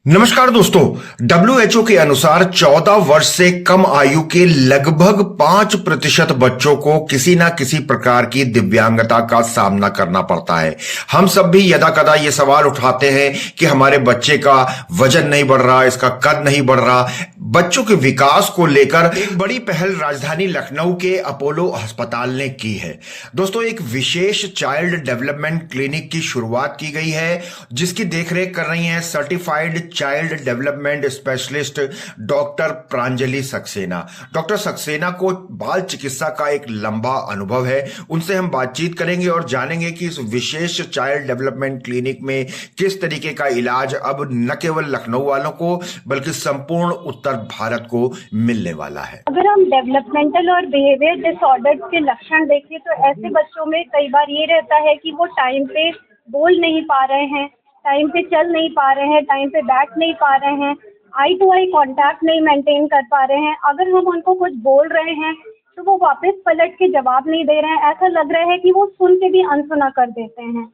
नमस्कार दोस्तों। WHO के अनुसार 14 वर्ष से कम आयु के लगभग 5% बच्चों को किसी ना किसी प्रकार की दिव्यांगता का सामना करना पड़ता है। हम सब भी यदा कदा ये सवाल उठाते हैं कि हमारे बच्चे का वजन नहीं बढ़ रहा, इसका कद नहीं बढ़ रहा। बच्चों के विकास को लेकर एक बड़ी पहल राजधानी लखनऊ के अपोलो अस्पताल ने की है। दोस्तों, एक विशेष चाइल्ड डेवलपमेंट क्लिनिक की शुरुआत की गई है, जिसकी देखरेख कर रही हैं certified child development specialist doctor Pranjali Saxena. Doctor Saxena को बाल चिकित्सा का एक लंबा अनुभव है। उनसे हम बातचीत करेंगे और जानेंगे कि इस विशेष चाइल्ड डेवलपमेंट क्लिनिक में किस तरीके का इलाज अब न केवल लखनऊ वालों को बल्कि संपूर्ण उत्तर भारत को मिलने वाला है। अगर हम डेवलपमेंटल और बिहेवियर डिसऑर्डर्स के लक्षण देखें तो ऐसे बच्चों में कई बार ये रहता है कि वो टाइम पे बोल नहीं पा रहे हैं, टाइम पे चल नहीं पा रहे हैं, टाइम पे बैठ नहीं पा रहे हैं, आई टू आई कांटेक्ट नहीं मेंटेन कर पा रहे हैं। अगर हम उनको कुछ बोल रहे हैं तो वो वापस पलट के जवाब नहीं दे रहे हैं, ऐसा लग रहा है कि वो सुन के भी अनसुना कर देते हैं।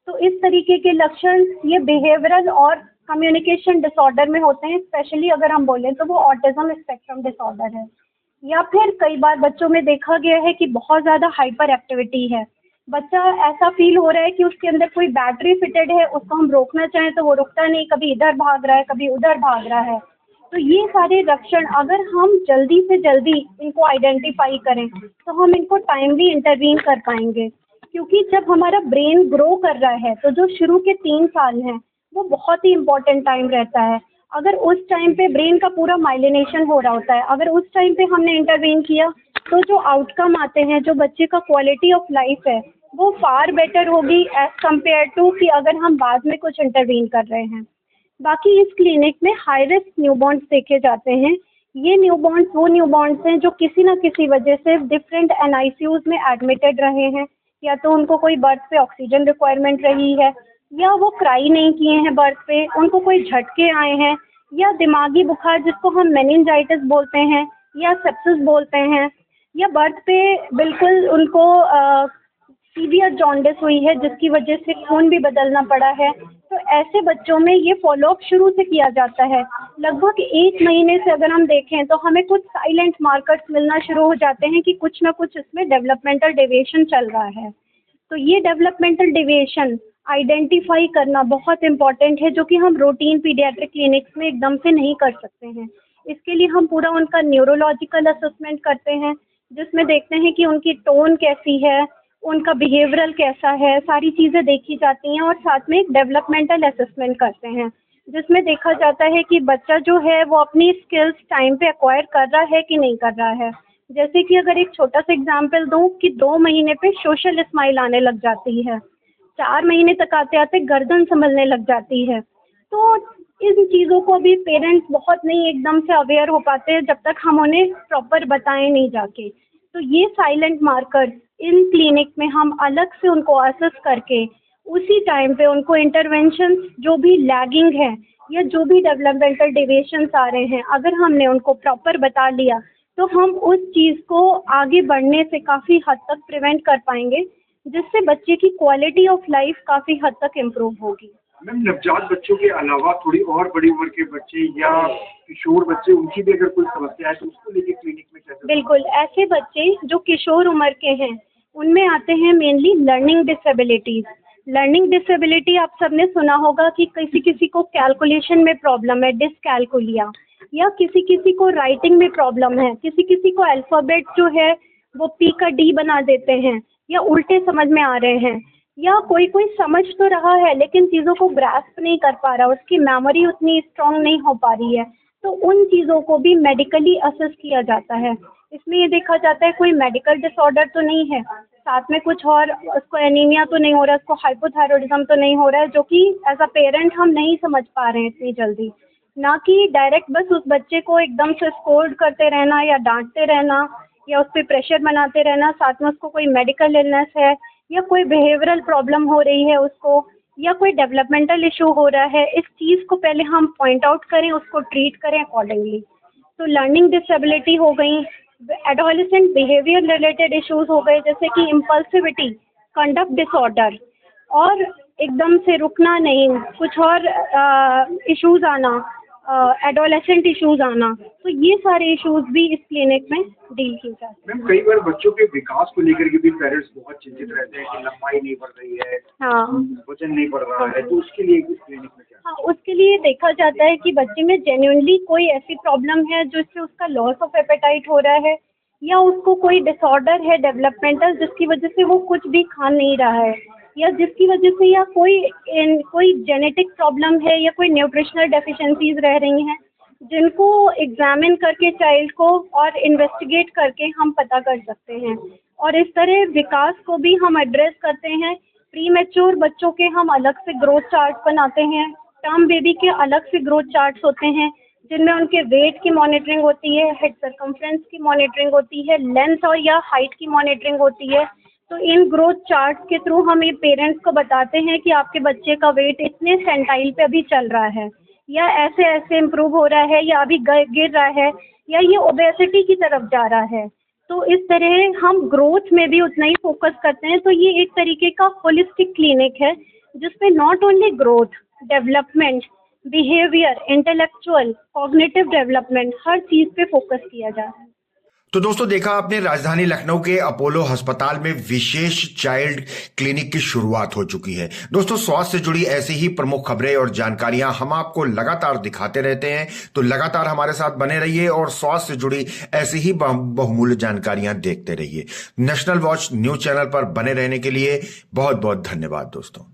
तो इस तरीके के लक्षण ये बिहेवियरल और कम्युनिकेशन डिसऑर्डर में होते हैं। स्पेशली अगर हम बोलें तो वो ऑटिज्म स्पेक्ट्रम डिसऑर्डर है। या फिर कई बार बच्चों में देखा गया है कि बहुत ज़्यादा हाइपर एक्टिविटी है। बच्चा ऐसा फील हो रहा है कि उसके अंदर कोई बैटरी फिटेड है, उसको हम रोकना चाहें तो वो रुकता नहीं, कभी इधर भाग रहा है, कभी उधर भाग रहा है। तो ये सारे लक्षण अगर हम जल्दी से जल्दी इनको आइडेंटिफाई करें तो हम इनको टाइमली इंटरवीन कर पाएंगे। क्योंकि जब हमारा ब्रेन ग्रो कर रहा है तो जो शुरू के 3 साल हैं वो बहुत ही इम्पोर्टेंट टाइम रहता है। अगर उस टाइम पे ब्रेन का पूरा माइलिनेशन हो रहा होता है, अगर उस टाइम पे हमने इंटरवीन किया तो जो आउटकम आते हैं, जो बच्चे का क्वालिटी ऑफ लाइफ है, वो फार बेटर होगी एज कम्पेयर टू कि अगर हम बाद में कुछ इंटरवीन कर रहे हैं। बाकी इस क्लिनिक में हाई रिस्क न्यूबॉर्न्स देखे जाते हैं। ये न्यूबॉर्न्स वो न्यूबॉर्न्स हैं जो किसी न किसी वजह से डिफरेंट एनआईसीयूज में एडमिटेड रहे हैं, या तो उनको कोई बर्थ पे ऑक्सीजन रिक्वायरमेंट रही है, या वो क्राई नहीं किए हैं बर्थ पे, उनको कोई झटके आए हैं, या दिमागी बुखार जिसको हम मेनिंजाइटिस बोलते हैं या सेप्सिस बोलते हैं, या बर्थ पे बिल्कुल उनको सीवियर जॉन्डिस हुई है जिसकी वजह से खून भी बदलना पड़ा है। तो ऐसे बच्चों में ये फॉलोअप शुरू से किया जाता है। लगभग 1 महीने से अगर हम देखें तो हमें कुछ साइलेंट मार्कर्स मिलना शुरू हो जाते हैं कि कुछ ना कुछ इसमें डेवलपमेंटल डेविएशन चल रहा है। तो ये डेवलपमेंटल डेविएशन आइडेंटिफाई करना बहुत इम्पॉर्टेंट है, जो कि हम रूटीन पीडियाट्रिक क्लिनिक्स में एकदम से नहीं कर सकते हैं। इसके लिए हम पूरा उनका न्यूरोलॉजिकल असेसमेंट करते हैं, जिसमें देखते हैं कि उनकी टोन कैसी है, उनका बिहेवियरल कैसा है, सारी चीज़ें देखी जाती हैं। और साथ में एक डेवलपमेंटल असेसमेंट करते हैं, जिसमें देखा जाता है कि बच्चा जो है वो अपनी स्किल्स टाइम पे एक्वायर कर रहा है कि नहीं कर रहा है। जैसे कि अगर एक छोटा सा एग्जांपल दूं कि 2 महीने पे सोशल स्माइल आने लग जाती है, 4 महीने तक आते आते गर्दन संभलने लग जाती है। तो इन चीज़ों को भी पेरेंट्स बहुत नहीं एकदम से अवेयर हो पाते हैं जब तक हम उन्हें प्रॉपर बताएं नहीं जाके। तो ये साइलेंट मार्कर इन क्लिनिक में हम अलग से उनको असेस करके उसी टाइम पे उनको इंटरवेंशन जो भी लैगिंग है या जो भी डेवलपमेंटल डेविएशंस आ रहे हैं, अगर हमने उनको प्रॉपर बता लिया तो हम उस चीज़ को आगे बढ़ने से काफ़ी हद तक प्रिवेंट कर पाएंगे, जिससे बच्चे की क्वालिटी ऑफ लाइफ काफ़ी हद तक इम्प्रूव होगी। मैम, नवजात बच्चों के अलावा थोड़ी और बड़ी उम्र के बच्चे या किशोर बच्चे, उनकी भी अगर कोई समस्या है तो उसको लेके क्लिनिक में कैसे? बिल्कुल, ऐसे बच्चे जो किशोर उम्र के हैं उनमें आते हैं mainly learning disabilities. Learning disability आप सबने सुना होगा कि किसी किसी को कैलकुलेशन में प्रॉब्लम है, डिसकैलकुलिया, या किसी किसी को राइटिंग में प्रॉब्लम है, किसी किसी को अल्फ़ाबेट जो है वो पी का डी बना देते हैं या उल्टे समझ में आ रहे हैं, या कोई कोई समझ तो रहा है लेकिन चीज़ों को ग्रास्प नहीं कर पा रहा, उसकी मेमोरी उतनी स्ट्रांग नहीं हो पा रही है। तो उन चीज़ों को भी मेडिकली असेस किया जाता है। इसमें ये देखा जाता है कोई मेडिकल डिसऑर्डर तो नहीं है, साथ में कुछ और उसको एनीमिया तो नहीं हो रहा है, उसको हाइपोथायरॉइडिज्म तो नहीं हो रहा है, जो कि एज अ पेरेंट हम नहीं समझ पा रहे हैं इतनी जल्दी। ना कि डायरेक्ट बस उस बच्चे को एकदम से स्कोल्ड करते रहना या डांटते रहना या उस पर प्रेशर बनाते रहना, साथ में उसको कोई मेडिकल इलनेस है या कोई बिहेवियरल प्रॉब्लम हो रही है उसको, या कोई डेवलपमेंटल इशू हो रहा है, इस चीज़ को पहले हम पॉइंट आउट करें, उसको ट्रीट करें अकॉर्डिंगली। तो लर्निंग डिसेबिलिटी हो गई, एडोलेसेंट बिहेवियर रिलेटेड इश्यूज हो गए जैसे कि इम्पल्सिविटी, कंडक्ट डिसऑर्डर, और एकदम से रुकना नहीं, कुछ और इश्यूज आना, एडोलेसेंट इश्यूज आना, तो ये सारे इश्यूज भी इस क्लिनिक में डील किए जाते हैं। मैम कई बार बच्चों के विकास को लेकर के भी पेरेंट्स बहुत चिंतित रहते हैं कि लंबाई नहीं बढ़ रही है, हाँ वजन नहीं बढ़ रहा है, तो उसके लिए इस क्लिनिक में क्या? हाँ, उसके लिए देखा जाता है कि बच्चे में जेन्युइनली कोई ऐसी प्रॉब्लम है जिससे उसका लॉस ऑफ एपेटाइट हो रहा है, या उसको कोई डिसऑर्डर है डेवलपमेंटल जिसकी वजह से वो कुछ भी खा नहीं रहा है, या जिसकी वजह से या कोई जेनेटिक प्रॉब्लम है या कोई न्यूट्रिशनल डेफिशिएंसीज रह रही हैं, जिनको एग्जामिन करके चाइल्ड को और इन्वेस्टिगेट करके हम पता कर सकते हैं। और इस तरह विकास को भी हम एड्रेस करते हैं। प्री मैच्योर बच्चों के हम अलग से ग्रोथ चार्ट बनाते हैं, टर्म बेबी के अलग से ग्रोथ चार्ट्स होते हैं जिनमें उनके वेट की मॉनिटरिंग होती है, हेड सर्कमफ्रेंस की मॉनिटरिंग होती है, लेंथ और या हाइट की मॉनिटरिंग होती है। तो इन ग्रोथ चार्ट के थ्रू हम ये पेरेंट्स को बताते हैं कि आपके बच्चे का वेट इतने सेंटाइल पे अभी चल रहा है, या ऐसे ऐसे इम्प्रूव हो रहा है, या अभी गिर रहा है, या ये ओबेसिटी की तरफ जा रहा है। तो इस तरह हम ग्रोथ में भी उतना ही फोकस करते हैं। तो ये एक तरीके का होलिस्टिक क्लिनिक है जिसमें not only growth, development, behaviour, intellectual, cognitive development, हर चीज़ पे फोकस किया जा रहा है। तो दोस्तों देखा आपने, राजधानी लखनऊ के अपोलो अस्पताल में विशेष चाइल्ड क्लिनिक की शुरुआत हो चुकी है। दोस्तों स्वास्थ्य से जुड़ी ऐसी ही प्रमुख खबरें और जानकारियां हम आपको लगातार दिखाते रहते हैं, तो लगातार हमारे साथ बने रहिए और स्वास्थ्य से जुड़ी ऐसी ही बहुमूल्य जानकारियां देखते रहिए। नेशनल वॉच न्यूज चैनल पर बने रहने के लिए बहुत बहुत धन्यवाद दोस्तों।